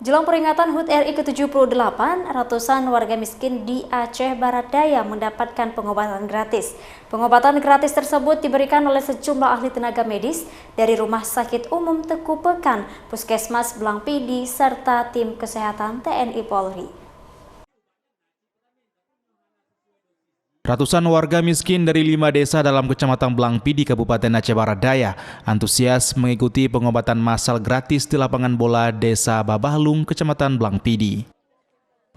Jelang peringatan HUT RI ke-78, ratusan warga miskin di Aceh Barat Daya mendapatkan pengobatan gratis. Pengobatan gratis tersebut diberikan oleh sejumlah ahli tenaga medis dari Rumah Sakit Umum Teku Pekan, Puskesmas Blang Pidi, serta tim kesehatan TNI Polri. Ratusan warga miskin dari 5 desa dalam Kecamatan Blang Pidi, Kabupaten Aceh Barat Daya, antusias mengikuti pengobatan massal gratis di lapangan bola Desa Babahlung, Kecamatan Blang Pidi.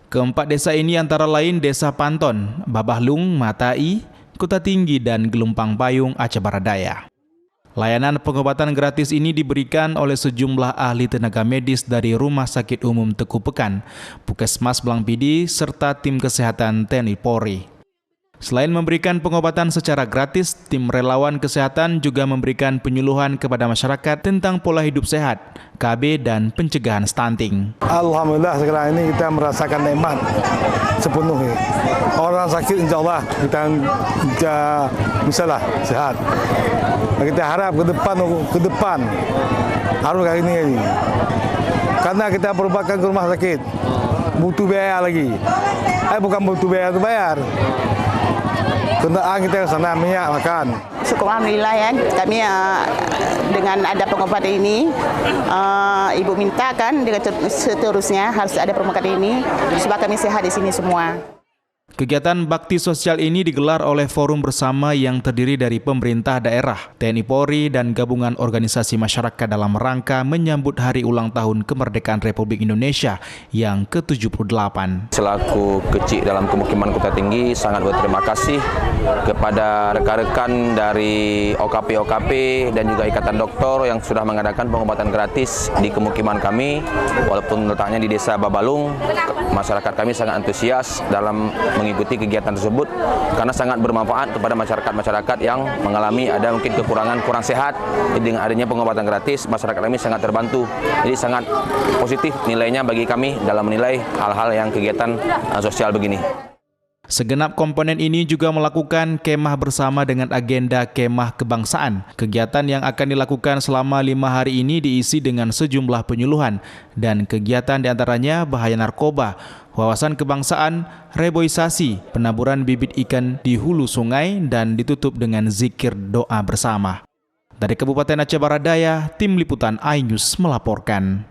Keempat desa ini antara lain Desa Panton, Babahlung, Matai, Kota Tinggi, dan Gelumpang Payung, Aceh Barat Daya. Layanan pengobatan gratis ini diberikan oleh sejumlah ahli tenaga medis dari Rumah Sakit Umum Teku Pekan, Puskesmas Blang Pidi, serta tim kesehatan TNI Polri. Selain memberikan pengobatan secara gratis, tim relawan kesehatan juga memberikan penyuluhan kepada masyarakat tentang pola hidup sehat, KB, dan pencegahan stunting. Alhamdulillah sekarang ini kita merasakan nikmat sepenuhnya. Orang sakit insya Allah kita misalnya sehat. Kita harap ke depan harus kayak ini. Karena kita berobatkan ke rumah sakit, butuh biaya lagi. Bukan butuh biaya untuk bayar. Kendaraan kita ke sana, minyak, makan. Syukur alhamdulillah ya, kami dengan ada pengobatan ini, Ibu minta kan dengan seterusnya harus ada pengobatan ini supaya kami sehat di sini semua. Kegiatan bakti sosial ini digelar oleh forum bersama yang terdiri dari pemerintah daerah, TNI Polri, dan gabungan organisasi masyarakat dalam rangka menyambut hari ulang tahun kemerdekaan Republik Indonesia yang ke-78. Selaku kecil dalam pemukiman Kota Tinggi, sangat berterima kasih kepada rekan-rekan dari OKP dan juga Ikatan Dokter yang sudah mengadakan pengobatan gratis di pemukiman kami. Walaupun letaknya di Desa Babahlung, masyarakat kami sangat antusias dalam mengikuti kegiatan tersebut karena sangat bermanfaat kepada masyarakat yang mengalami ada mungkin kurang sehat. Jadi dengan adanya pengobatan gratis, masyarakat kami sangat terbantu. Jadi sangat positif nilainya bagi kami dalam menilai hal-hal yang kegiatan sosial begini. Segenap komponen ini juga melakukan kemah bersama dengan agenda kemah kebangsaan. Kegiatan yang akan dilakukan selama 5 hari ini diisi dengan sejumlah penyuluhan dan kegiatan diantaranya bahaya narkoba, wawasan kebangsaan, reboisasi, penaburan bibit ikan di hulu sungai, dan ditutup dengan zikir doa bersama. Dari Kabupaten Aceh Barat Daya, Tim Liputan iNews melaporkan.